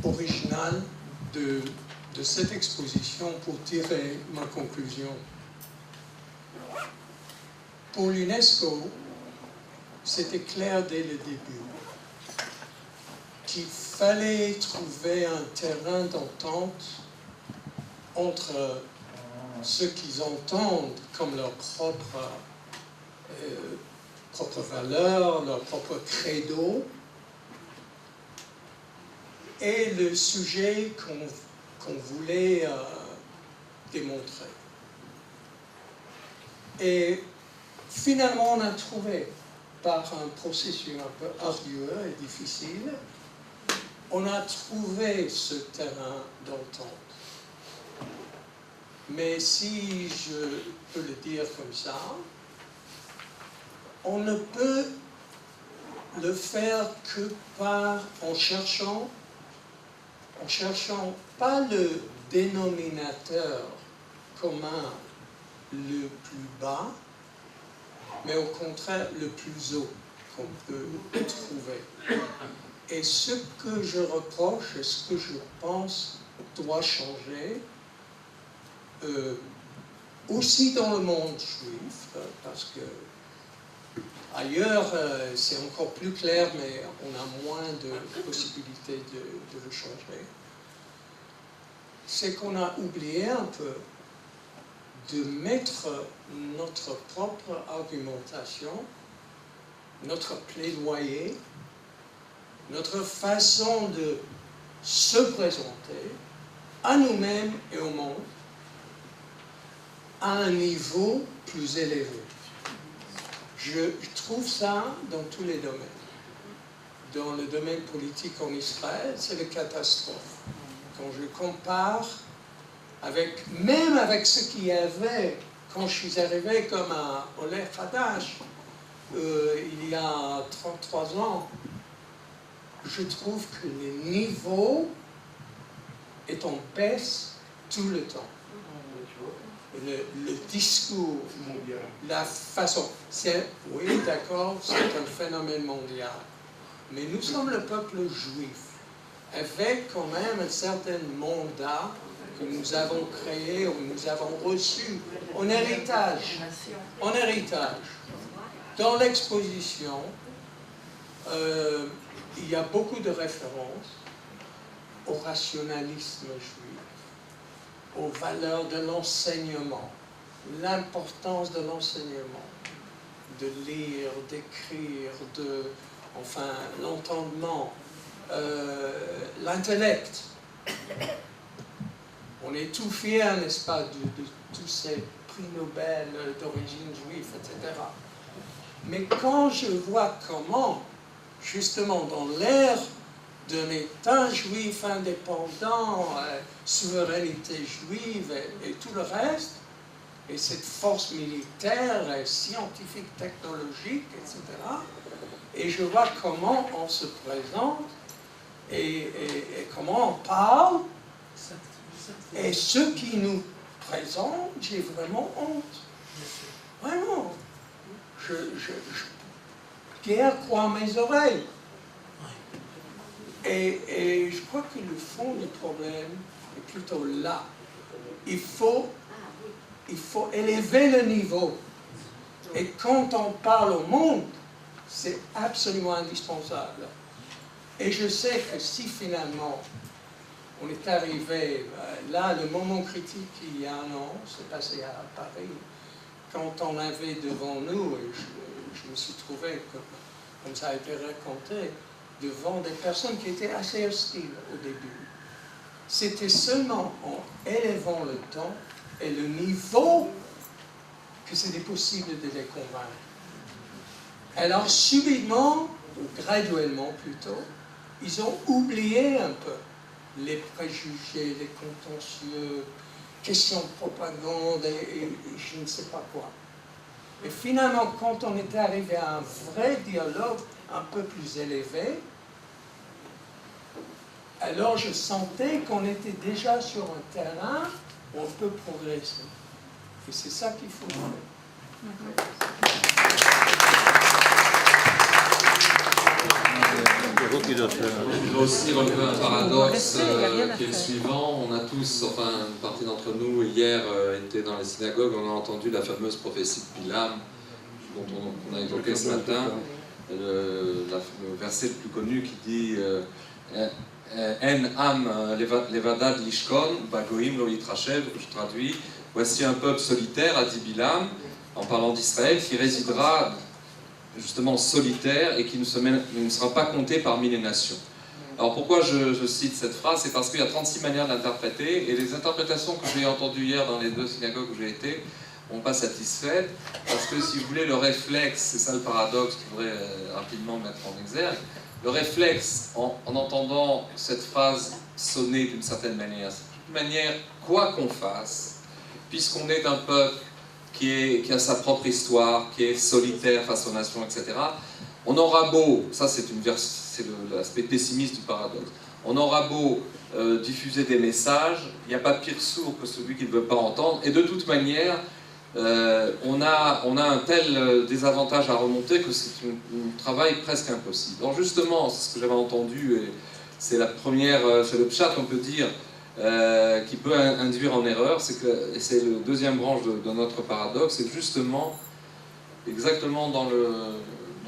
original de cette exposition pour tirer ma conclusion. Pour l'UNESCO, c'était clair dès le début qu'il fallait trouver un terrain d'entente entre ce qu'ils entendent comme leur propre valeur, leur propre credo, et le sujet qu'on voulait démontrer. Et finalement, on a trouvé, par un processus un peu ardueux et difficile, on a trouvé ce terrain d'entente. Mais si je peux le dire comme ça, on ne peut le faire que en cherchant pas le dénominateur commun le plus bas, mais au contraire le plus haut qu'on peut trouver. Et ce que je reproche et ce que je pense doit changer, aussi dans le monde juif, parce que ailleurs c'est encore plus clair, mais on a moins de possibilités de le changer, c'est qu'on a oublié un peu de mettre notre propre argumentation, notre plaidoyer, notre façon de se présenter à nous-mêmes et au monde à un niveau plus élevé. Je trouve ça dans tous les domaines. Dans le domaine politique en Israël, c'est la catastrophe. Quand je compare même avec ce qu'il y avait quand je suis arrivé comme un Oleh Hadash, il y a 33 ans, je trouve que le niveau est en baisse tout le temps. Le discours, la façon, oui, d'accord, c'est un phénomène mondial. Mais nous sommes le peuple juif, avec quand même un certain mandat que nous avons créé, ou nous avons reçu en héritage. En héritage. Dans l'exposition, il y a beaucoup de références au rationalisme juif, aux valeurs de l'enseignement, l'importance de l'enseignement, de lire, d'écrire, enfin, l'entendement, l'intellect. On est tout fiers, n'est-ce pas, de tous ces prix Nobel d'origine juive, etc. Mais quand je vois comment, justement, dans l'ère d'un État juif indépendant, souveraineté juive et tout le reste, et cette force militaire, et scientifique, technologique, etc. Et je vois comment on se présente et comment on parle. Et ceux qui nous présentent, j'ai vraiment honte. Vraiment. Je guère croire mes oreilles. Et je crois que le fond du problème est plutôt là. Il faut élever le niveau. Et quand on parle au monde, c'est absolument indispensable. Et je sais que si finalement on est arrivé, là, le moment critique il y a un an, c'est passé à Paris, quand on avait devant nous, et je me suis trouvé, comme ça a été raconté, devant des personnes qui étaient assez hostiles au début. C'était seulement en élevant le ton et le niveau que c'était possible de les convaincre. Alors subitement, ou graduellement plutôt, ils ont oublié un peu les préjugés, les contentieux, questions de propagande et je ne sais pas quoi. Et finalement, quand on était arrivé à un vrai dialogue un peu plus élevé, alors je sentais qu'on était déjà sur un terrain où on peut progresser. Et c'est ça qu'il faut faire. Je voudrais aussi relever un paradoxe qui est le suivant. On a tous, enfin une partie d'entre nous, hier étaient dans les synagogues, on a entendu la fameuse prophétie de Bilam, dont on a évoqué ce matin, le verset le plus connu qui dit En am levadad lishkon, bagoim lo yitrashev, je traduis, voici un peuple solitaire, a dit Bilam, en parlant d'Israël, qui résidera justement solitaire et qui ne sera pas compté parmi les nations. Alors pourquoi je cite cette phrase? C'est parce qu'il y a 36 manières de l'interpréter, et les interprétations que j'ai entendues hier dans les 2 synagogues où j'ai été n'ont pas satisfait, parce que si vous voulez, le réflexe, c'est ça le paradoxe qu'il faudrait rapidement mettre en exergue, le réflexe en entendant cette phrase sonner d'une certaine manière, quoi qu'on fasse, puisqu'on est un peuple qui a sa propre histoire, qui est solitaire face aux nations, etc. On aura beau, ça c'est l'aspect pessimiste du paradoxe, on aura beau diffuser des messages, il n'y a pas pire sourd que celui qui ne veut pas entendre, et de toute manière, on a un tel désavantage à remonter que c'est un travail presque impossible. Donc justement, c'est ce que j'avais entendu, et c'est le pshat, on peut dire, qui peut induire en erreur, et c'est le deuxième branche de notre paradoxe, c'est justement, exactement dans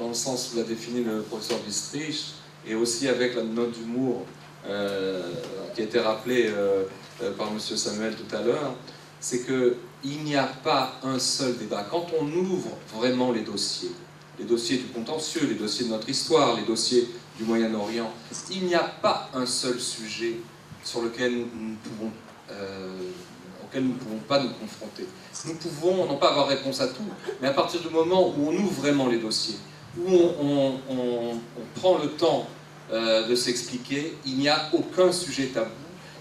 le sens où l'a défini le professeur Bistrich, et aussi avec la note d'humour qui a été rappelée par M. Samuel tout à l'heure, c'est qu'il n'y a pas un seul débat. Quand on ouvre vraiment les dossiers du contentieux, les dossiers de notre histoire, les dossiers du Moyen-Orient, il n'y a pas un seul sujet sur lequel auquel nous ne pouvons pas nous confronter. Nous pouvons non pas avoir réponse à tout, mais à partir du moment où on ouvre vraiment les dossiers, où on prend le temps de s'expliquer, il n'y a aucun sujet tabou.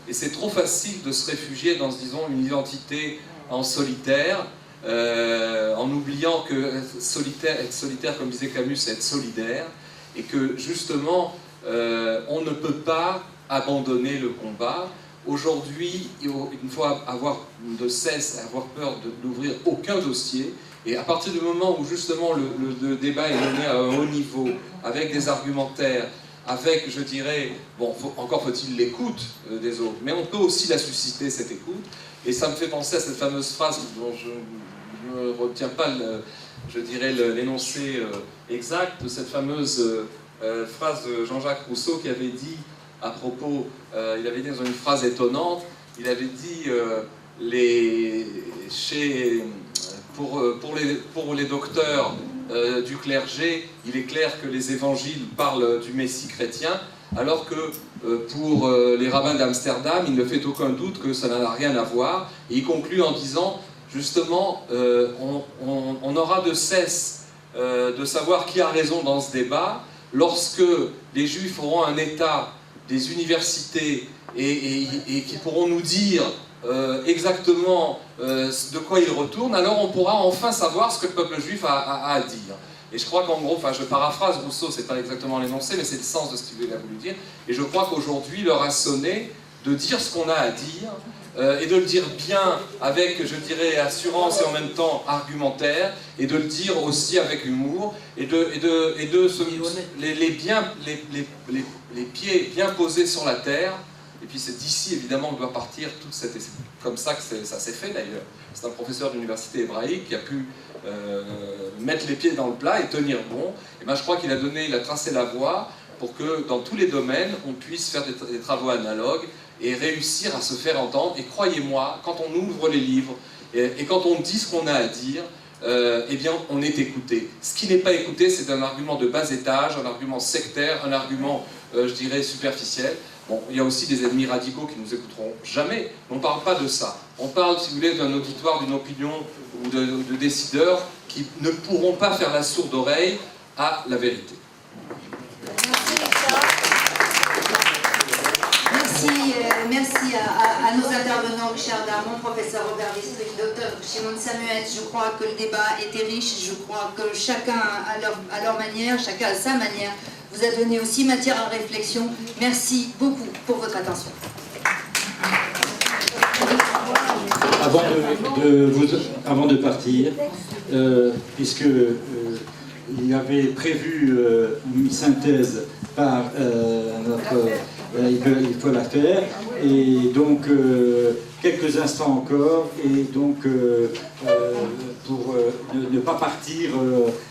Et c'est trop facile de se réfugier dans, disons, une identité en solitaire, en oubliant que être solitaire, comme disait Camus, c'est être solidaire, et que justement, on ne peut pas abandonner le combat. Aujourd'hui, il faut avoir de cesse, avoir peur d'ouvrir aucun dossier, et à partir du moment où justement le débat est mené à un haut niveau, avec des argumentaires, avec, je dirais, bon, encore faut-il l'écoute des autres, mais on peut aussi la susciter, cette écoute, et ça me fait penser à cette fameuse phrase dont je ne retiens pas, je dirais, l'énoncé exact, de cette fameuse phrase de Jean-Jacques Rousseau qui avait dit, à propos, il avait dit dans une phrase étonnante, il avait dit pour les docteurs du clergé, il est clair que les évangiles parlent du Messie chrétien, alors que pour les rabbins d'Amsterdam, il ne fait aucun doute que ça n'a rien à voir. Et il conclut en disant, justement, on aura de cesse de savoir qui a raison dans ce débat lorsque les Juifs auront un État, des universités, et qui pourront nous dire exactement de quoi ils retournent, alors on pourra enfin savoir ce que le peuple juif a à dire. Et je crois qu'en gros, enfin je paraphrase Rousseau, c'est pas exactement l'énoncé, mais c'est le sens de ce qu'il a voulu dire, et je crois qu'aujourd'hui, l'heure a sonné de dire ce qu'on a à dire, et de le dire bien avec, je dirais, assurance et en même temps argumentaire, et de le dire aussi avec humour, et les pieds bien posés sur la terre. Et puis c'est d'ici, évidemment, on doit partir toute cette... Comme ça que ça s'est fait, d'ailleurs. C'est un professeur d'université hébraïque qui a pu mettre les pieds dans le plat et tenir bon. Et ben, je crois qu'il a tracé la voie pour que, dans tous les domaines, on puisse faire des travaux analogues et réussir à se faire entendre. Et croyez-moi, quand on ouvre les livres et quand on dit ce qu'on a à dire, eh bien, on est écouté. Ce qui n'est pas écouté, c'est un argument de bas étage, un argument sectaire, un argument, je dirais, superficiel. Bon, il y a aussi des ennemis radicaux qui nous écouteront jamais. On ne parle pas de ça. On parle, si vous voulez, d'un auditoire, d'une opinion ou de décideurs qui ne pourront pas faire la sourde oreille à la vérité. Merci à nos intervenants, Richard Darmon, professeur Robert Bistrich, docteur Shimon Samuel. Je crois que le débat était riche. Je crois que chacun à leur manière, chacun à sa manière, vous a donné aussi matière à réflexion. Merci beaucoup pour votre attention. Avant de partir, puisque il y avait prévu une synthèse par il faut la faire. Et donc, quelques instants encore, et donc, pour ne pas partir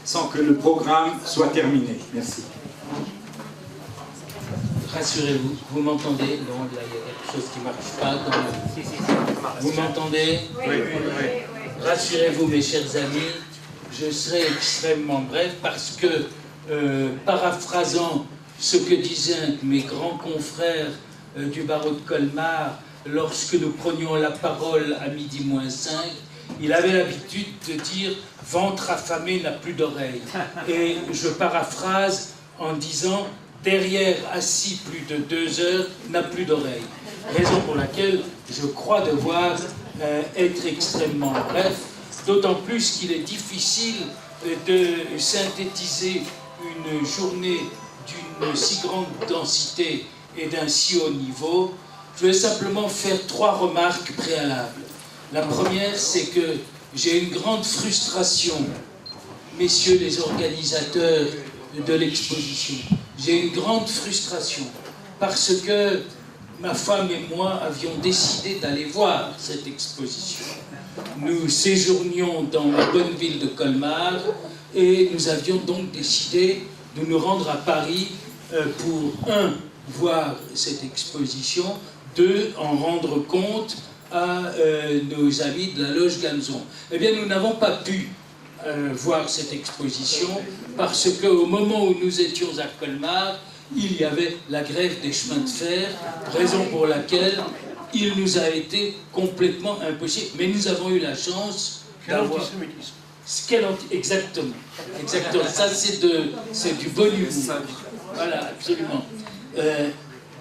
sans que le programme soit terminé. Merci. Rassurez-vous, vous m'entendez? Non, là, il y a quelque chose qui ne marche pas. Vous m'entendez? Oui. Rassurez-vous, mes chers amis, je serai extrêmement bref parce que, paraphrasant ce que disaient un de mes grands confrères du barreau de Colmar, lorsque nous prenions la parole à 12h moins 5, il avait l'habitude de dire « ventre affamé n'a plus d'oreilles ». Et je paraphrase en disant « derrière assis plus de 2 heures n'a plus d'oreilles ». Raison pour laquelle je crois devoir être extrêmement bref, d'autant plus qu'il est difficile de synthétiser une journée d'une si grande densité et d'un si haut niveau. Je vais simplement faire 3 remarques préalables. La première, c'est que j'ai une grande frustration, messieurs les organisateurs de l'exposition. J'ai une grande frustration parce que ma femme et moi avions décidé d'aller voir cette exposition. Nous séjournions dans la bonne ville de Colmar et nous avions donc décidé de nous rendre à Paris pour, 1, voir cette exposition, 2, en rendre compte à nos amis de la loge Gamson. Eh bien, nous n'avons pas pu voir cette exposition parce qu'au moment où nous étions à Colmar, il y avait la grève des chemins de fer, raison pour laquelle il nous a été complètement impossible. Mais nous avons eu la chance d'avoir... Exactement. Exactement. Ça, c'est du bon humour. Voilà, absolument.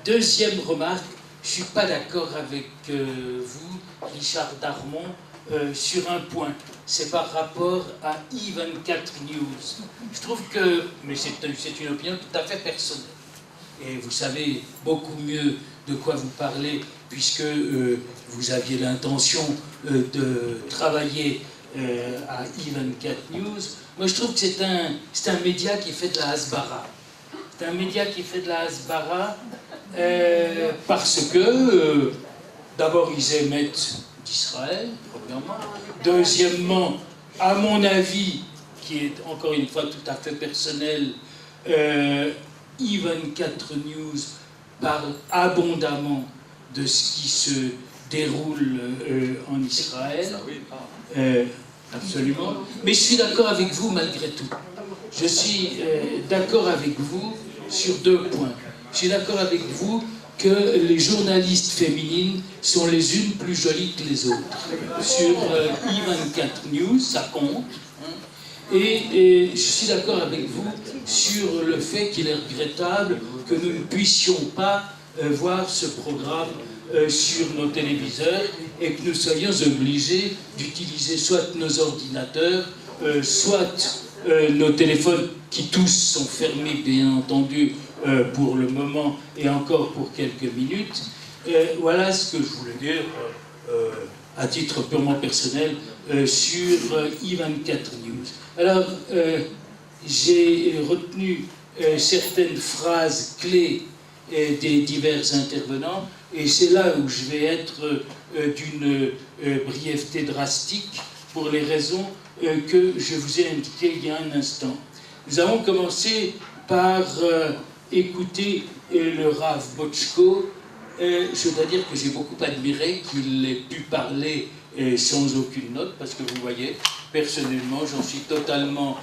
Deuxième remarque, je ne suis pas d'accord avec vous, Richard Darmon, sur un point. C'est par rapport à I24 News. Je trouve que, mais c'est une opinion tout à fait personnelle. Et vous savez beaucoup mieux de quoi vous parlez, puisque vous aviez l'intention de travailler à I24 News. Moi, je trouve que c'est un média qui fait de la hasbara. C'est un média qui fait de la hasbara parce que, d'abord, ils émettent d'Israël, premièrement. Deuxièmement, à mon avis, qui est encore une fois tout à fait personnel, I24 News parle abondamment de ce qui se déroule en Israël. Absolument. Mais je suis d'accord avec vous malgré tout. Je suis d'accord avec vous sur 2 points. Je suis d'accord avec vous que les journalistes féminines sont les unes plus jolies que les autres. Sur I24 News, ça compte. Et je suis d'accord avec vous sur le fait qu'il est regrettable que nous ne puissions pas voir ce programme sur nos téléviseurs et que nous soyons obligés d'utiliser soit nos ordinateurs, soit nos téléphones qui tous sont fermés, bien entendu, pour le moment et encore pour quelques minutes. Voilà ce que je voulais dire à titre purement personnel sur I24 News. Alors, j'ai retenu certaines phrases clés des divers intervenants et c'est là où je vais être d'une brièveté drastique pour les raisons que je vous ai indiquées il y a un instant. Nous avons commencé par écouter le Rav Botchko. Je dois dire que j'ai beaucoup admiré qu'il ait pu parler sans aucune note, parce que vous voyez, personnellement, j'en suis totalement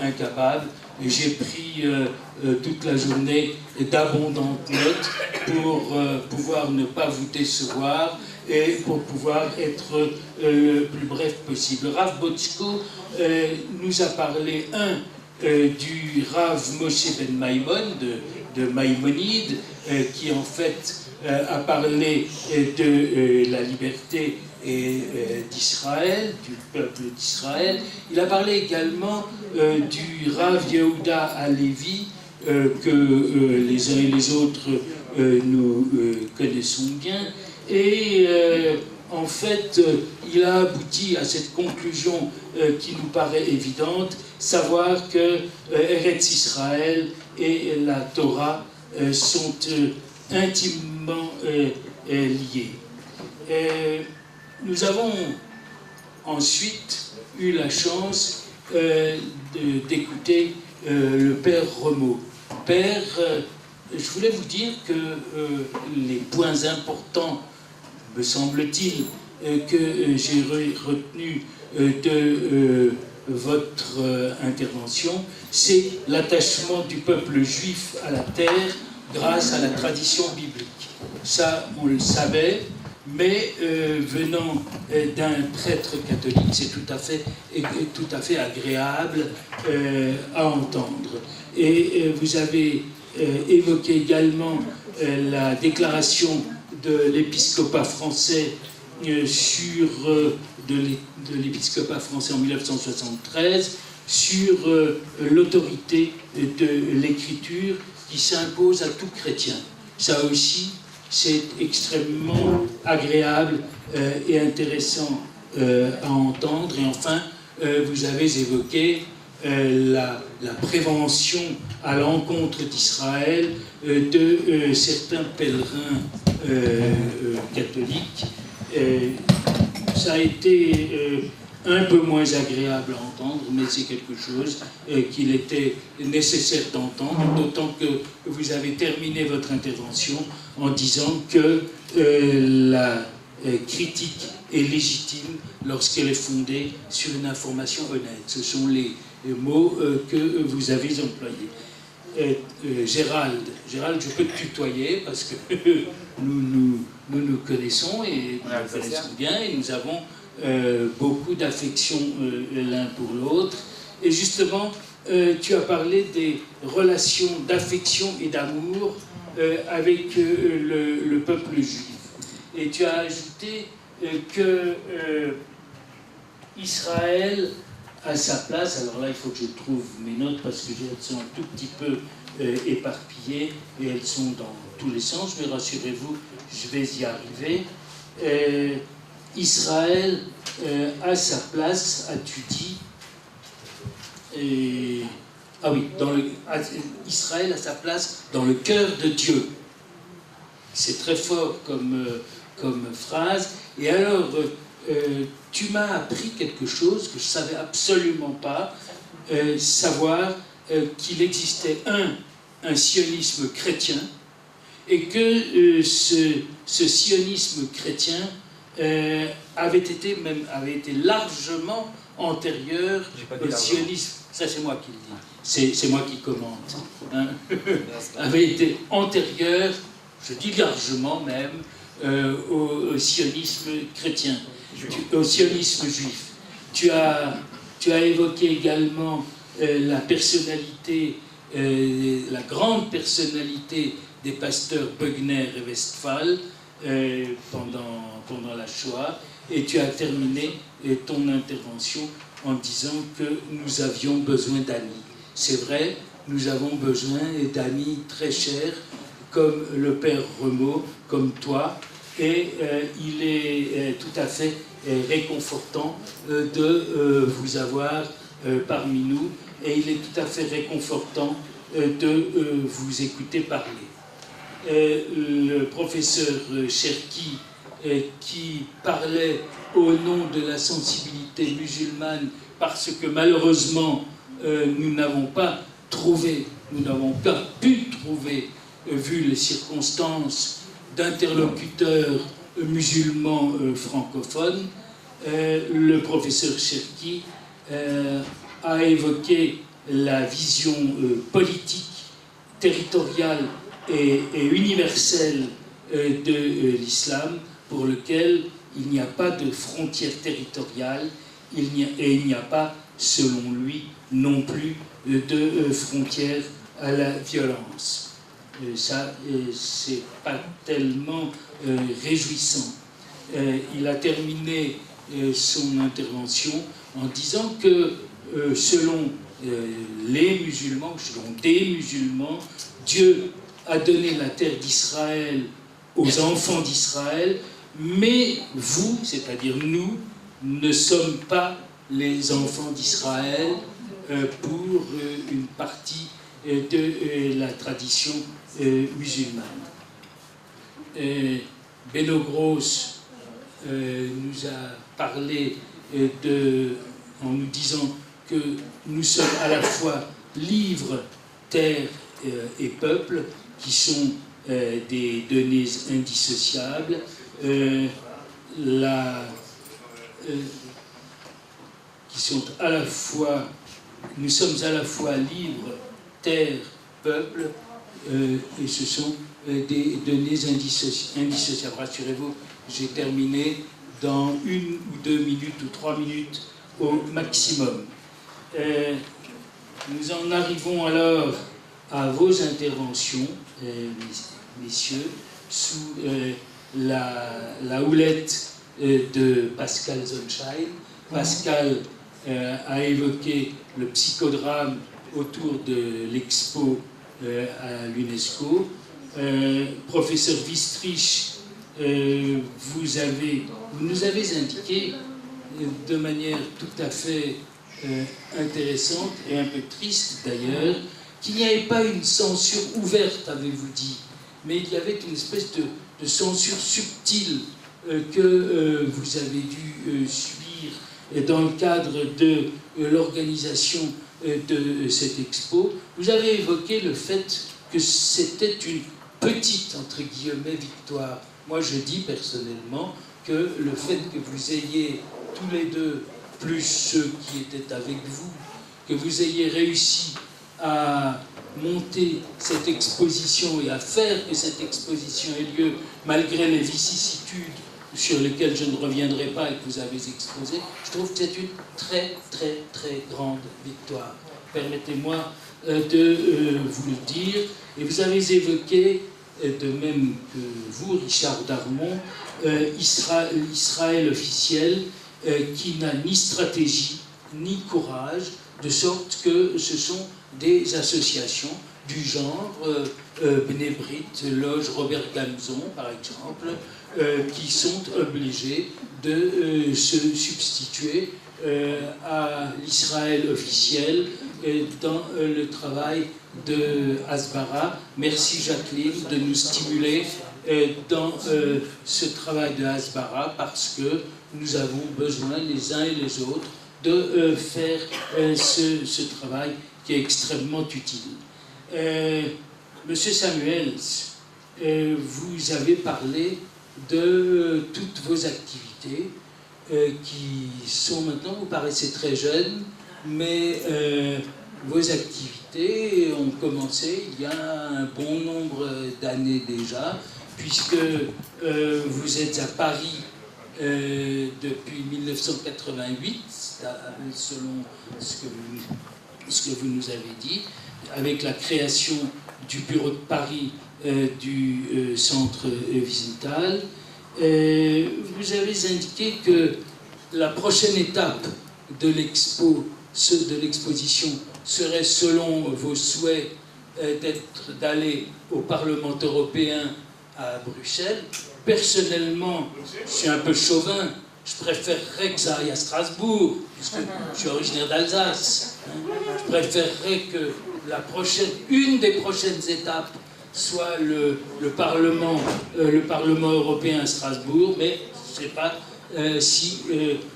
incapable. J'ai pris toute la journée d'abondantes notes pour pouvoir ne pas vous décevoir et pour pouvoir être le plus bref possible. Rav Botchko nous a parlé, du Rav Moshe Ben Maimon, de Maïmonide, qui en fait a parlé de la liberté d'Israël, du peuple d'Israël. Il a parlé également du Rav Yehuda Halevi, que les uns et les autres nous connaissons bien. Et en fait, il a abouti à cette conclusion qui nous paraît évidente, savoir que Eretz Israël et la Torah sont intimement liés. Nous avons ensuite eu la chance d'écouter le père Remeau. Père, je voulais vous dire que les points importants, me semble-t-il, que j'ai retenus de votre intervention, c'est l'attachement du peuple juif à la terre grâce à la tradition biblique. Ça, on le savait, mais venant d'un prêtre catholique, c'est tout à fait agréable à entendre. Et vous avez évoqué également la déclaration de l'épiscopat français de l'épiscopat français en 1973 sur l'autorité de l'écriture qui s'impose à tout chrétien. Ça aussi, c'est extrêmement agréable et intéressant à entendre. Et enfin, vous avez évoqué la prévention à l'encontre d'Israël de certains pèlerins catholiques. Ça a été un peu moins agréable à entendre, mais c'est quelque chose qu'il était nécessaire d'entendre, d'autant que vous avez terminé votre intervention en disant que la critique est légitime lorsqu'elle est fondée sur une information honnête. Ce sont les mots que vous avez employés. Gérald, je peux te tutoyer parce que nous connaissons et nous nous connaissons bien et nous avons beaucoup d'affection l'un pour l'autre. Et justement, tu as parlé des relations d'affection et d'amour avec le peuple juif. Et tu as ajouté que Israël a sa place. Alors là, il faut que je trouve mes notes parce que elles sont un tout petit peu éparpillées et elles sont dans tous les sens, mais rassurez-vous, je vais y arriver. Israël a sa place, as-tu dit, ah oui, Israël a sa place dans le cœur de Dieu. C'est très fort comme phrase. Et alors, tu m'as appris quelque chose que je ne savais absolument pas, savoir qu'il existait un sionisme chrétien, et que ce sionisme chrétien avait été largement antérieur au sionisme. Ça, c'est moi qui le dis. C'est moi qui commente. Hein, avait été antérieur, je dis largement même, au sionisme chrétien, au sionisme juif. Tu as évoqué également la personnalité, la grande personnalité des pasteurs Bögner et Westphal pendant la Shoah, et tu as terminé ton intervention en disant que nous avions besoin d'amis. C'est vrai, nous avons besoin d'amis très chers, comme le père Remeau, comme toi, et il est tout à fait réconfortant de vous avoir parmi nous, et il est tout à fait réconfortant de vous écouter parler. Le professeur Cherki, qui parlait au nom de la sensibilité musulmane, parce que malheureusement nous n'avons pas pu trouver, vu les circonstances, d'interlocuteurs musulmans francophones. Le professeur Cherki a évoqué la vision politique, territoriale et universelle de l'islam, pour lequel il n'y a pas de frontières territoriales et il n'y a pas, selon lui, non plus de frontières à la violence. Ça, c'est pas tellement réjouissant. Il a terminé son intervention en disant que selon les musulmans, selon des musulmans, Dieu a donné la terre d'Israël aux enfants d'Israël mais vous, c'est-à-dire nous, ne sommes pas les enfants d'Israël pour une partie de la tradition musulmane. Beno Gross nous a parlé en nous disant que nous sommes à la fois livre, terre et peuple, qui sont des données indissociables. Qui sont à la fois, nous sommes à la fois livre, terre, peuple, et ce sont des données indissociables. Rassurez-vous, j'ai terminé dans 1 ou 2 minutes ou 3 minutes au maximum. Nous en arrivons alors à vos interventions, messieurs, sous la houlette de Pascal Zonshine. Pascal a évoqué le psychodrame autour de l'expo à l'UNESCO. Professeur Wistrich, vous nous avez indiqué de manière tout à fait intéressante et un peu triste d'ailleurs, qu'il n'y avait pas une censure ouverte, avez-vous dit, mais il y avait une espèce de censure subtile que vous avez dû subir dans le cadre de l'organisation de cette expo. Vous avez évoqué le fait que c'était une petite, entre guillemets, victoire. Moi, je dis personnellement que le fait que vous ayez tous les deux, plus ceux qui étaient avec vous, que vous ayez réussi à monter cette exposition et à faire que cette exposition ait lieu malgré les vicissitudes sur lesquelles je ne reviendrai pas et que vous avez exposées, je trouve que c'est une très très très grande victoire. Permettez-moi de vous le dire. Et vous avez évoqué, de même que vous, Richard Darmon, Israël officiel qui n'a ni stratégie ni courage, de sorte que ce sont des associations du genre Bnei Brit, Loge Robert Gamzon, par exemple, qui sont obligés de se substituer à l'Israël officiel dans le travail de Hasbara. Merci Jacqueline de nous stimuler dans ce travail de Hasbara, parce que nous avons besoin les uns et les autres de faire ce travail qui est extrêmement utile. Monsieur Samuels, vous avez parlé de toutes vos activités qui sont maintenant, vous paraissez très jeune, mais vos activités ont commencé il y a un bon nombre d'années déjà, puisque vous êtes à Paris depuis 1988, selon ce que vous nous avez dit, avec la création du bureau de Paris du centre Wiesenthal. Vous avez indiqué que la prochaine étape de l'exposition serait, selon vos souhaits, d'aller au Parlement européen à Bruxelles. Personnellement, je suis un peu chauvin, je préférerais que ça aille à Strasbourg, puisque je suis originaire d'Alsace. Je préférerais que une des prochaines étapes soit le Parlement européen à Strasbourg, mais je ne sais pas si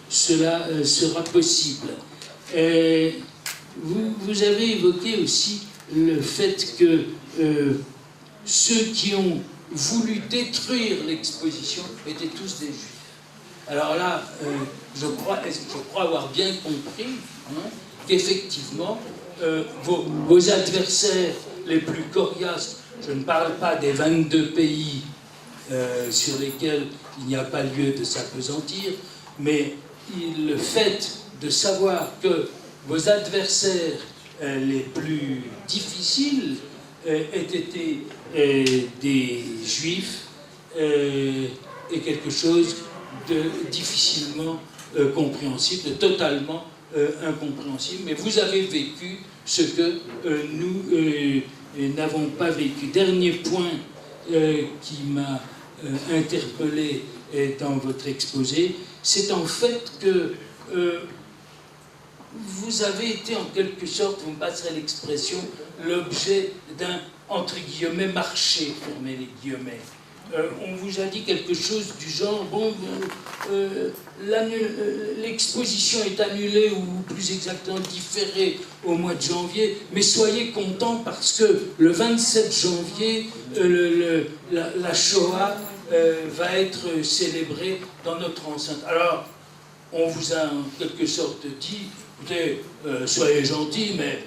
cela sera possible. Vous avez évoqué aussi le fait que ceux qui ont voulu détruire l'exposition étaient tous des juifs. Alors là, je crois avoir bien compris qu'effectivement, vos adversaires les plus coriaces, je ne parle pas des 22 pays sur lesquels il n'y a pas lieu de s'appesantir, mais le fait de savoir que vos adversaires les plus difficiles aient été des juifs est quelque chose de difficilement compréhensible, de totalement incompréhensible, mais vous avez vécu ce que nous n'avons pas vécu. Dernier point qui m'a interpellé dans votre exposé, c'est en fait que vous avez été en quelque sorte, vous me passerez l'expression, l'objet d'un, entre guillemets, marché, fermez les guillemets. On vous a dit quelque chose du genre, bon, l'exposition est annulée, ou plus exactement différée au mois de janvier, mais soyez contents parce que le 27 janvier, la Shoah va être célébrée dans notre enceinte. Alors, on vous a en quelque sorte dit, écoutez, soyez gentils, mais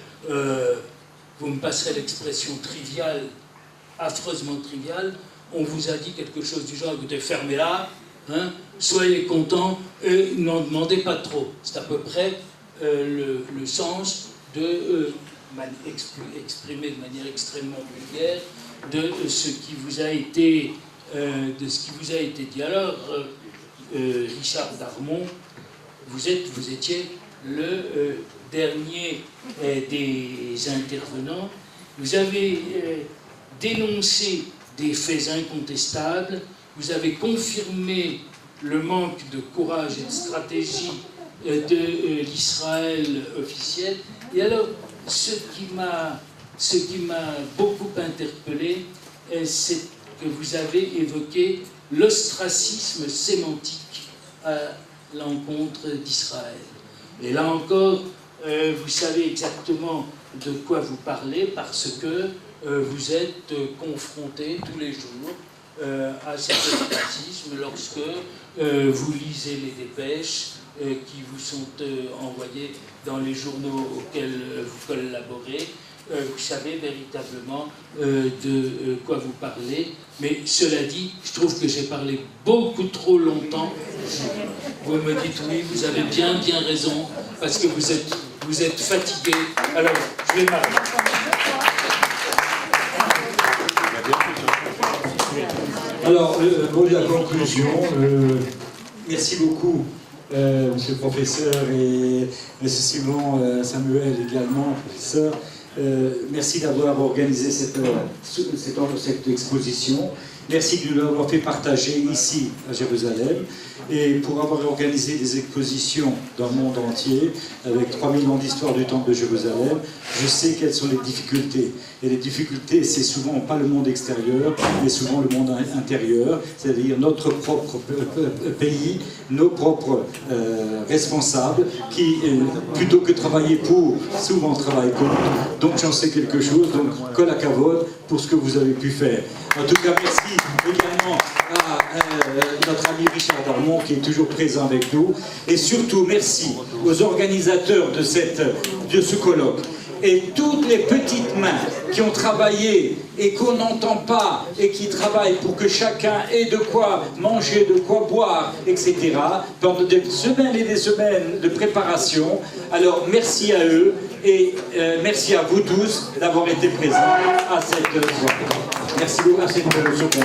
vous me passerez l'expression triviale, affreusement triviale, on vous a dit quelque chose du genre, écoutez, fermez-la, hein, soyez contents et n'en demandez pas trop. C'est à peu près le sens de exprimer de manière extrêmement vulgaire de ce qui vous a été dit. Alors, Richard Darmon, vous étiez le dernier des intervenants. Vous avez dénoncé des faits incontestables, vous avez confirmé le manque de courage et de stratégie de l'Israël officiel. Et alors, ce qui m'a beaucoup interpellé, c'est que vous avez évoqué l'ostracisme sémantique à l'encontre d'Israël. Et là encore, vous savez exactement de quoi vous parlez parce que vous êtes confronté tous les jours à cet ostracisme lorsque vous lisez les dépêches qui vous sont envoyées dans les journaux auxquels vous collaborez. Vous savez véritablement de quoi vous parlez. Mais cela dit, je trouve que j'ai parlé beaucoup trop longtemps. Vous me dites oui, vous avez bien raison, parce que vous êtes fatigué. Alors, je vais m'arrêter. Alors, pour la conclusion, merci beaucoup, monsieur le professeur, et monsieur Simon Samuel également, professeur. Merci d'avoir organisé cette exposition. Merci de nous l'avoir fait partager ici à Jérusalem et pour avoir organisé des expositions dans le monde entier avec 3000 ans d'histoire du Temple de Jérusalem. Je sais quelles sont les difficultés. Et les difficultés, c'est souvent pas le monde extérieur, mais souvent le monde intérieur, c'est-à-dire notre propre pays, nos propres responsables qui, plutôt que travailler pour, souvent travaillent contre. Donc j'en sais quelque chose, donc kol hakavod pour ce que vous avez pu faire. En tout cas, merci également à notre ami Richard Darmon qui est toujours présent avec nous. Et surtout, merci aux organisateurs de ce colloque. Et toutes les petites mains qui ont travaillé et qu'on n'entend pas et qui travaillent pour que chacun ait de quoi manger, de quoi boire, etc. pendant des semaines et des semaines de préparation. Alors merci à eux et merci à vous tous d'avoir été présents à cette soirée. Merci beaucoup à cette seconde.